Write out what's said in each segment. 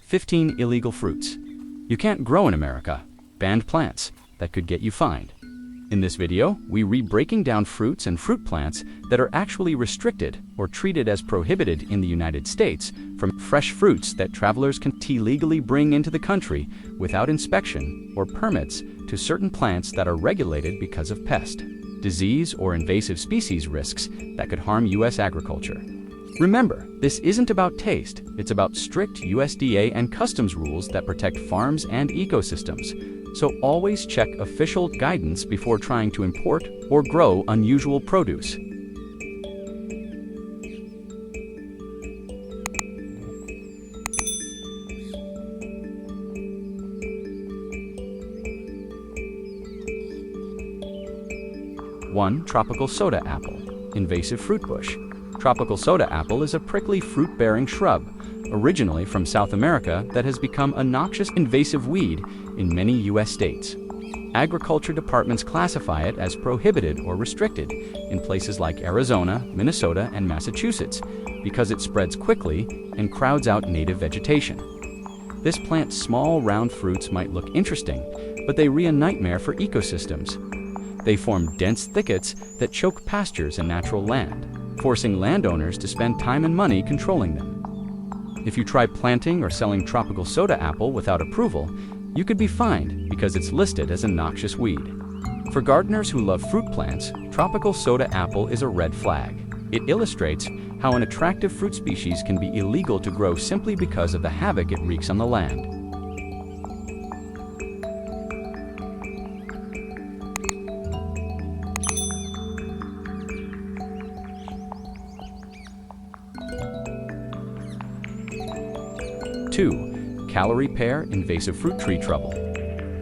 15 illegal fruits you can't grow in America, banned plants that could get you fined. In this video, we read breaking down fruits and fruit plants that are actually restricted or treated as prohibited in the United States, from fresh fruits that travelers can legally bring into the country without inspection or permits, to certain plants that are regulated because of pest, disease, or invasive species risks that could harm U.S. agriculture. Remember, this isn't about taste, it's about strict USDA and Customs rules that protect farms and ecosystems. So always check official guidance before trying to import or grow unusual produce. One, tropical soda apple, invasive fruit bush. Tropical soda apple is a prickly fruit-bearing shrub, originally from South America, that has become a noxious invasive weed in many U.S. states. Agriculture departments classify it as prohibited or restricted in places like Arizona, Minnesota, and Massachusetts because it spreads quickly and crowds out native vegetation. This plant's small, round fruits might look interesting, but they are a nightmare for ecosystems. They form dense thickets that choke pastures and natural land, forcing landowners to spend time and money controlling them. If you try planting or selling tropical soda apple without approval, you could be fined because it's listed as a noxious weed. For gardeners who love fruit plants, tropical soda apple is a red flag. It illustrates how an attractive fruit species can be illegal to grow simply because of the havoc it wreaks on the land. Two, calorie pear invasive fruit tree trouble.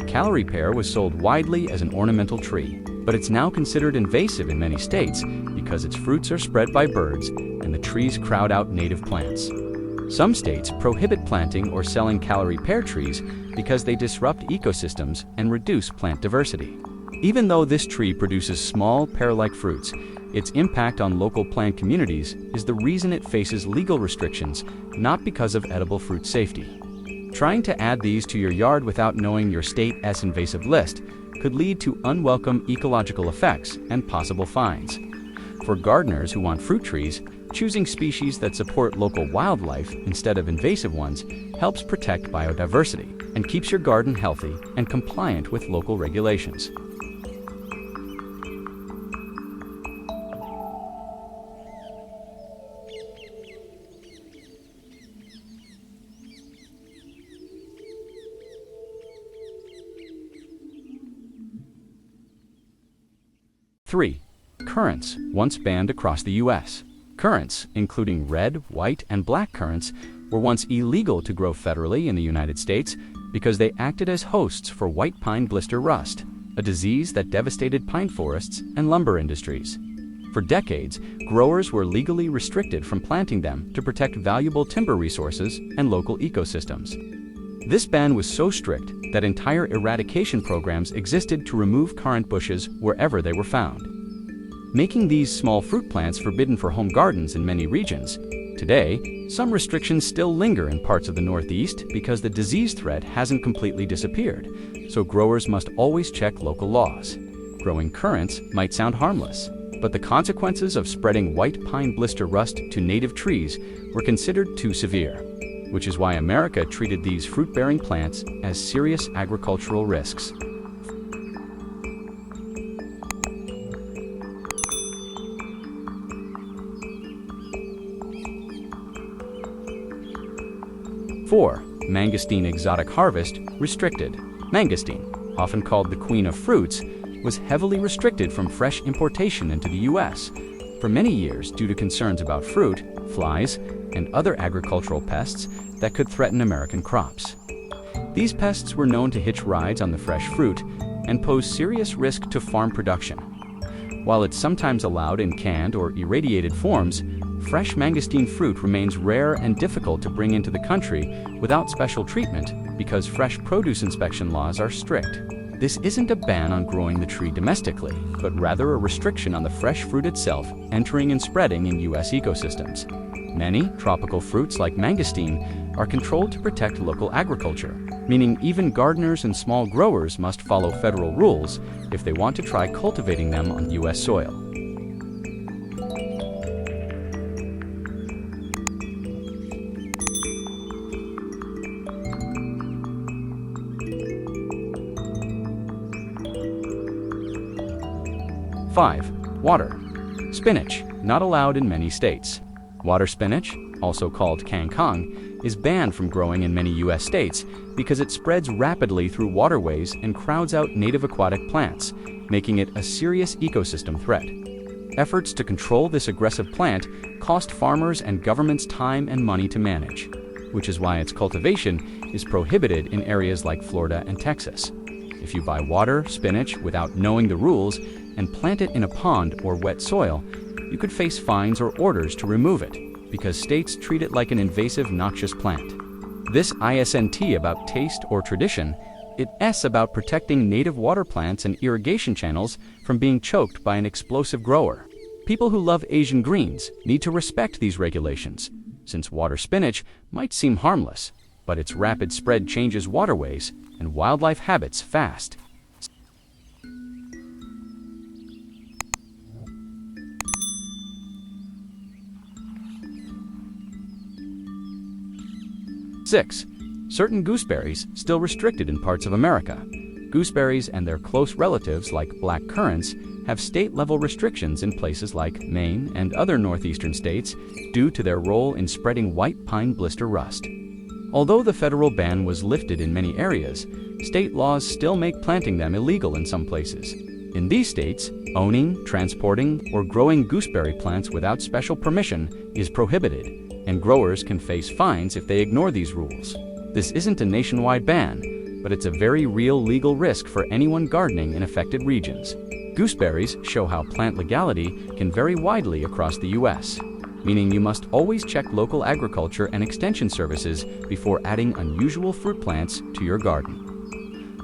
Calorie pear was sold widely as an ornamental tree, but it's now considered invasive in many states because its fruits are spread by birds and the trees crowd out native plants. Some states prohibit planting or selling calorie pear trees because they disrupt ecosystems and reduce plant diversity. Even though this tree produces small pear-like fruits, its impact on local plant communities is the reason it faces legal restrictions, not because of edible fruit safety. Trying to add these to your yard without knowing your state's invasive list could lead to unwelcome ecological effects and possible fines. For gardeners who want fruit trees, choosing species that support local wildlife instead of invasive ones helps protect biodiversity and keeps your garden healthy and compliant with local regulations. Three, currants, once banned across the U.S. Currants, including red, white, and black currants, were once illegal to grow federally in the United States because they acted as hosts for white pine blister rust, a disease that devastated pine forests and lumber industries. For decades, growers were legally restricted from planting them to protect valuable timber resources and local ecosystems. This ban was so strict that entire eradication programs existed to remove currant bushes wherever they were found, making these small fruit plants forbidden for home gardens in many regions. Today, some restrictions still linger in parts of the Northeast because the disease threat hasn't completely disappeared, so growers must always check local laws. Growing currants might sound harmless, but the consequences of spreading white pine blister rust to native trees were considered too severe, which is why America treated these fruit-bearing plants as serious agricultural risks. Four, mangosteen exotic harvest restricted. Mangosteen, often called the queen of fruits, was heavily restricted from fresh importation into the U.S. for many years due to concerns about fruit, flies, and other agricultural pests that could threaten American crops. These pests were known to hitch rides on the fresh fruit and pose serious risk to farm production. While it's sometimes allowed in canned or irradiated forms, fresh mangosteen fruit remains rare and difficult to bring into the country without special treatment because fresh produce inspection laws are strict. This isn't a ban on growing the tree domestically, but rather a restriction on the fresh fruit itself entering and spreading in U.S. ecosystems. Many tropical fruits like mangosteen are controlled to protect local agriculture, meaning even gardeners and small growers must follow federal rules if they want to try cultivating them on U.S. soil. 5. Water. Spinach, not allowed in many states. Water spinach, also called kangkong, is banned from growing in many U.S. states because it spreads rapidly through waterways and crowds out native aquatic plants, making it a serious ecosystem threat. Efforts to control this aggressive plant cost farmers and governments time and money to manage, which is why its cultivation is prohibited in areas like Florida and Texas. If you buy water spinach without knowing the rules and plant it in a pond or wet soil, you could face fines or orders to remove it, because states treat it like an invasive, noxious plant. This isn't about taste or tradition, it's about protecting native water plants and irrigation channels from being choked by an explosive grower. People who love Asian greens need to respect these regulations, since water spinach might seem harmless, but its rapid spread changes waterways and wildlife habits fast. Six, certain gooseberries still restricted in parts of America. Gooseberries and their close relatives like black currants have state-level restrictions in places like Maine and other northeastern states due to their role in spreading white pine blister rust. Although the federal ban was lifted in many areas, state laws still make planting them illegal in some places. In these states, owning, transporting, or growing gooseberry plants without special permission is prohibited, and growers can face fines if they ignore these rules. This isn't a nationwide ban, but it's a very real legal risk for anyone gardening in affected regions. Gooseberries show how plant legality can vary widely across the U.S., meaning you must always check local agriculture and extension services before adding unusual fruit plants to your garden.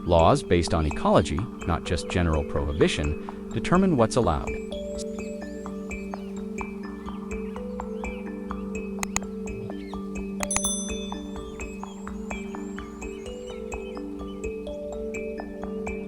Laws based on ecology, not just general prohibition, determine what's allowed.